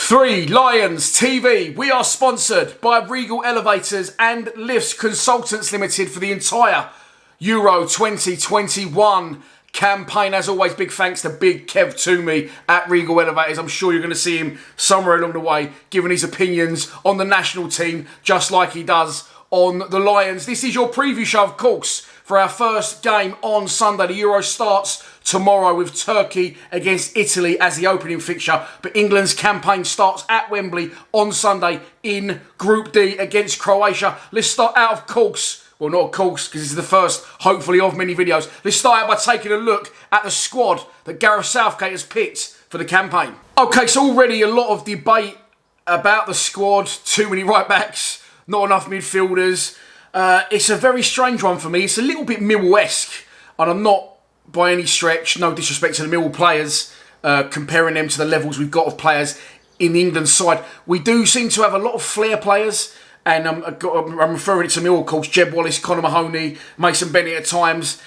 Three Lions TV. We are sponsored by Regal Elevators and Lifts Consultants Limited for the entire Euro 2021 campaign. As always, big thanks to Big Kev Toomey at Regal Elevators. I'm sure you're going to see him somewhere along the way giving his opinions on the national team, just like he does on the Lions. This is your preview show, of course, for our first game on Sunday. The Euro starts tomorrow with Turkey against Italy as the opening fixture. But England's campaign starts at Wembley on Sunday in Group D against Croatia. Let's start out, of course. Well, not of course, because this is the first, hopefully, of many videos. Let's start out by taking a look at the squad that Gareth Southgate has picked for the campaign. Okay, so already a lot of debate about the squad. Too many right-backs, not enough midfielders. It's a very strange one for me. It's a little bit Millwall-esque, and I'm not, by any stretch, no disrespect to the Millwall players, comparing them to the levels we've got of players in the England side. We do seem to have a lot of flair players, and I'm referring to Millwall, of course, Jeb Wallace, Conor Mahoney, Mason Bennett at times.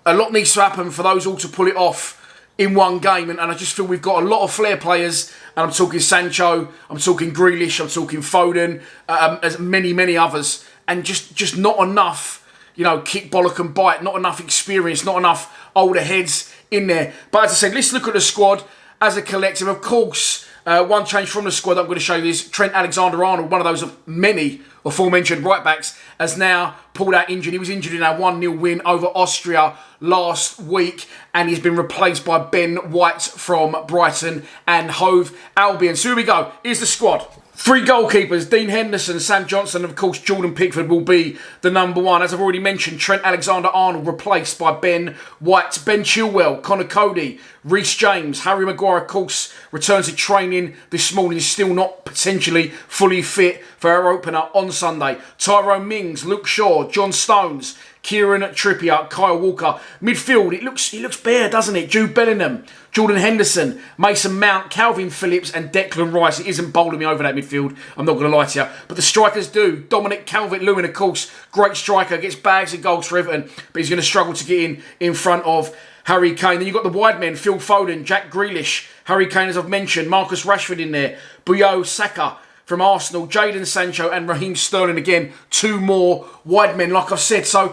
A lot needs to happen for those all to pull it off in one game, and I just feel we've got a lot of flair players, and I'm talking Sancho, I'm talking Grealish, I'm talking Foden, as many others, and just not enough, you know, kick, bollock and bite, not enough experience, not enough older heads in there. But as I said, let's look at the squad as a collective. Of course, one change from the squad that I'm going to show you is Trent Alexander-Arnold, one of those of many aforementioned right-backs, has now pulled out injured. He was injured in our 1-0 win over Austria last week, and he's been replaced by Ben White from Brighton and Hove Albion. So here we go. Here's the squad. Three goalkeepers, Dean Henderson, Sam Johnson, and of course Jordan Pickford will be the number one. As I've already mentioned, Trent Alexander-Arnold replaced by Ben White, Ben Chilwell, Connor Cody, Reece James, Harry Maguire, of course, returns to training this morning, is still not potentially fully fit for our opener on Sunday. Tyrone Mings, Luke Shaw, John Stones, Kieran Trippier, Kyle Walker. Midfield, it looks bare, doesn't it? Jude Bellingham, Jordan Henderson, Mason Mount, Calvin Phillips and Declan Rice. It isn't bowling me over that midfield, I'm not going to lie to you. But the strikers do. Dominic Calvert-Lewin, of course, great striker, gets bags of goals for Everton, but he's going to struggle to get in front of Harry Kane. Then you've got the wide men, Phil Foden, Jack Grealish, Harry Kane, as I've mentioned, Marcus Rashford in there, Bukayo Saka from Arsenal, Jadon Sancho and Raheem Sterling again, two more wide men, like I've said. So,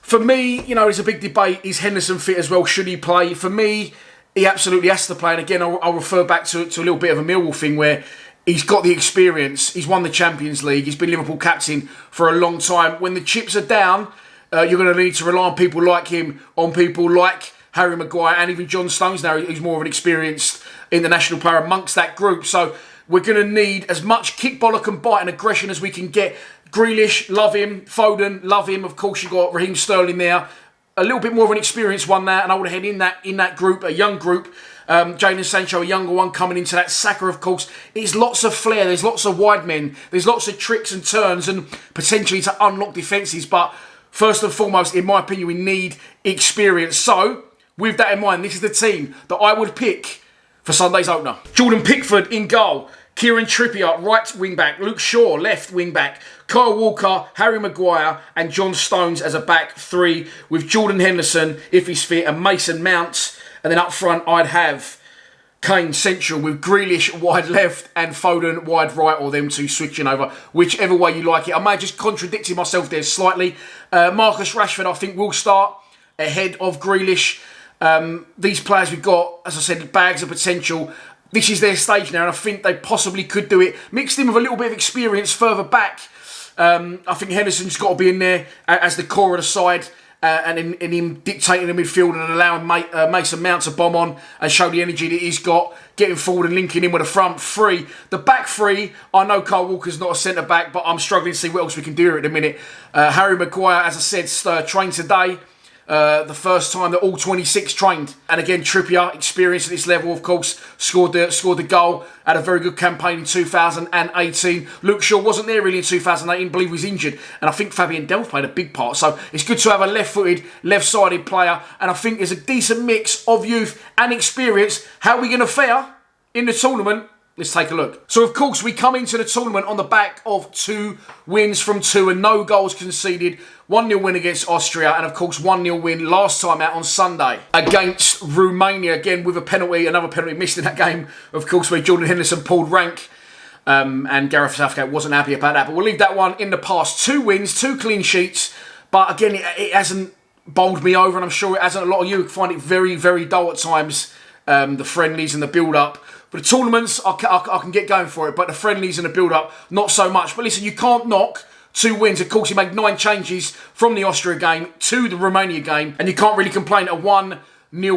for me, you know, there's a big debate. Is Henderson fit as well? Should he play? For me, he absolutely has to play. And again, I'll refer back to a little bit of a Millwall thing where he's got the experience. He's won the Champions League. He's been Liverpool captain for a long time. When the chips are down, you're going to need to rely on people like him, on people like Harry Maguire and even John Stones now, who's more of an experienced international player amongst that group. So we're going to need as much kick, bollock and bite and aggression as we can get. Grealish, love him. Foden, love him. Of course, you've got Raheem Sterling there. A little bit more of an experienced one there, and I would head in that group, a young group. Jadon Sancho, a younger one, coming into that. Saka, of course. There's lots of flair. There's lots of wide men. There's lots of tricks and turns and potentially to unlock defences. But first and foremost, in my opinion, we need experience. So, with that in mind, this is the team that I would pick for Sunday's opener. Jordan Pickford in goal. Kieran Trippier, right wing-back. Luke Shaw, left wing-back. Kyle Walker, Harry Maguire and John Stones as a back three, with Jordan Henderson, if he's fit, and Mason Mount. And then up front, I'd have Kane central with Grealish wide left and Foden wide right, or them two switching over, whichever way you like it. I may have just contradicted myself there slightly. Marcus Rashford, I think, will start ahead of Grealish. These players we've got, as I said, bags of potential. This is their stage now, and I think they possibly could do it. Mixed in with a little bit of experience further back. I think Henderson's got to be in there as the core of the side, and in him dictating the midfield and allowing Mason Mount to bomb on and show the energy that he's got, getting forward and linking in with the front three. The back three, I know Kyle Walker's not a centre-back, but I'm struggling to see what else we can do here at the minute. Harry Maguire, as I said, trained today. The first time that all 26 trained. And again, Trippier, experienced at this level, of course, scored the goal. Had a very good campaign in 2018. Luke Shaw wasn't there really in 2018, I believe he was injured. And I think Fabian Delph played a big part. So it's good to have a left-footed, left-sided player. And I think there's a decent mix of youth and experience. How are we going to fare in the tournament Let's take a look. So, of course, we come into the tournament on the back of 2 wins from 2 and no goals conceded. 1-0 win against Austria and, of course, 1-0 win last time out on Sunday against Romania. Again, with a penalty, another penalty missed in that game, of course, where Jordan Henderson pulled rank. And Gareth Southgate wasn't happy about that. But we'll leave that one in the past. 2 wins, 2 clean sheets. But, again, it hasn't bowled me over, and I'm sure it hasn't. A lot of you find it very, very dull at times, the friendlies and the build-up. But the tournaments, I can get going for it. But the friendlies and the build-up, not so much. But listen, you can't knock 2 wins. Of course, he made 9 changes from the Austria game to the Romania game. And you can't really complain. A 1-0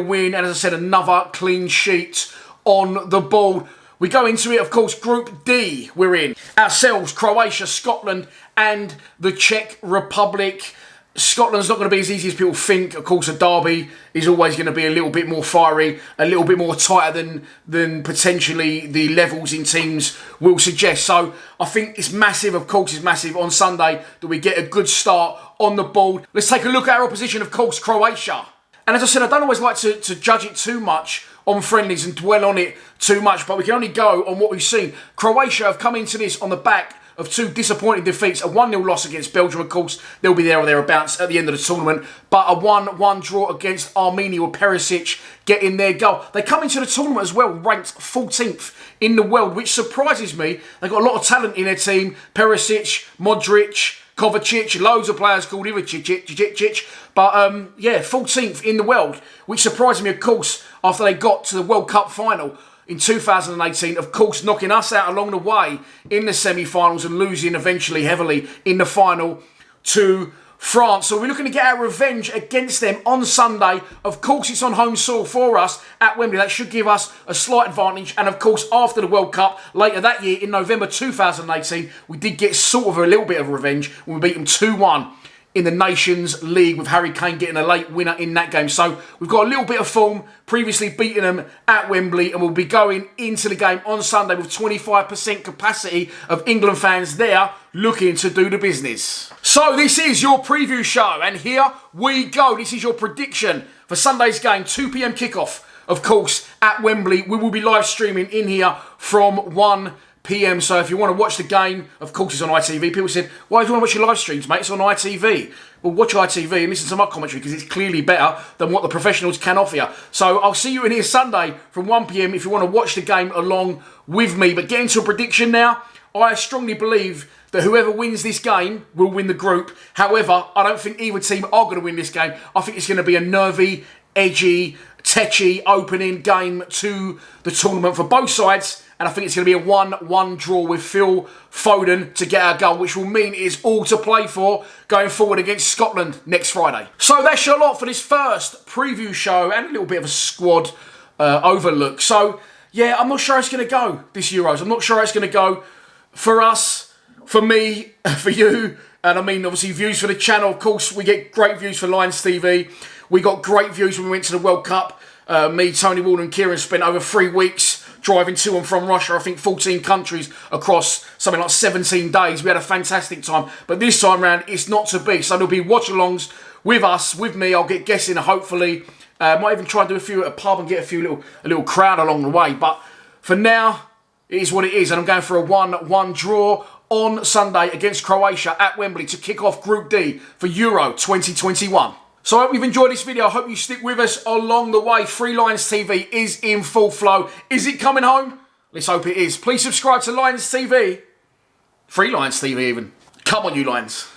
win. And as I said, another clean sheet on the board. We go into it, of course, Group D we're in. Ourselves, Croatia, Scotland, and the Czech Republic. Scotland's not going to be as easy as people think. Of course, a derby is always going to be a little bit more fiery, a little bit more tighter than potentially the levels in teams will suggest. So I think it's massive, of course, it's massive on Sunday that we get a good start on the board. Let's take a look at our opposition, of course, Croatia. And as I said, I don't always like to judge it too much on friendlies and dwell on it too much, but we can only go on what we've seen. Croatia have come into this on the back of 2 disappointing defeats, a 1-0 loss against Belgium, of course, they'll be there or thereabouts at the end of the tournament, but a 1-1 draw against Armenia with Perisic getting their goal. They come into the tournament as well, ranked 14th in the world, which surprises me. They've got a lot of talent in their team, Perisic, Modric, Kovacic, loads of players called Ivacic, but yeah, 14th in the world, which surprised me, of course, after they got to the World Cup final in 2018, of course, knocking us out along the way in the semi-finals and losing eventually heavily in the final to France. So we're looking to get our revenge against them on Sunday. Of course, it's on home soil for us at Wembley. That should give us a slight advantage. And of course, after the World Cup, later that year, in November 2018, we did get sort of a little bit of revenge when we beat them 2-1 in the Nations League, with Harry Kane getting a late winner in that game. So we've got a little bit of form, previously beating them at Wembley, and we'll be going into the game on Sunday with 25% capacity of England fans there looking to do the business. So this is your preview show, and here we go. This is your prediction for Sunday's game, 2 p.m. kickoff, of course, at Wembley. We will be live streaming in here from 1 p.m. So if you want to watch the game, of course it's on ITV. People said, why do you want to watch your live streams, mate? It's on ITV. Well, watch ITV and listen to my commentary because it's clearly better than what the professionals can offer you. So I'll see you in here Sunday from 1 p.m. if you want to watch the game along with me. But getting to a prediction now, I strongly believe that whoever wins this game will win the group. However, I don't think either team are going to win this game. I think it's going to be a nervy, edgy, tetchy opening game to the tournament for both sides. And I think it's going to be a 1-1 draw with Phil Foden to get our goal, which will mean it is all to play for going forward against Scotland next Friday. So that's your lot for this first preview show and a little bit of a squad overlook. So, yeah, I'm not sure it's going to go this Euros. I'm not sure it's going to go for us, for me, for you. And I mean, obviously, views for the channel. Of course, we get great views for Lions TV. We got great views when we went to the World Cup. Me, Tony Ward and Kieran spent over 3 weeks driving to and from Russia, I think 14 countries across something like 17 days. We had a fantastic time. But this time round, it's not to be. So there'll be watch-alongs with us, with me. I'll get guests in, hopefully. Might even try and do a few at a pub and get a little crowd along the way. But for now, it is what it is. And I'm going for a 1-1 draw on Sunday against Croatia at Wembley to kick off Group D for Euro 2021. So I hope you've enjoyed this video. I hope you stick with us along the way. Free Lions TV is in full flow. Is it coming home? Let's hope it is. Please subscribe to Lions TV. Free Lions TV even. Come on, you Lions.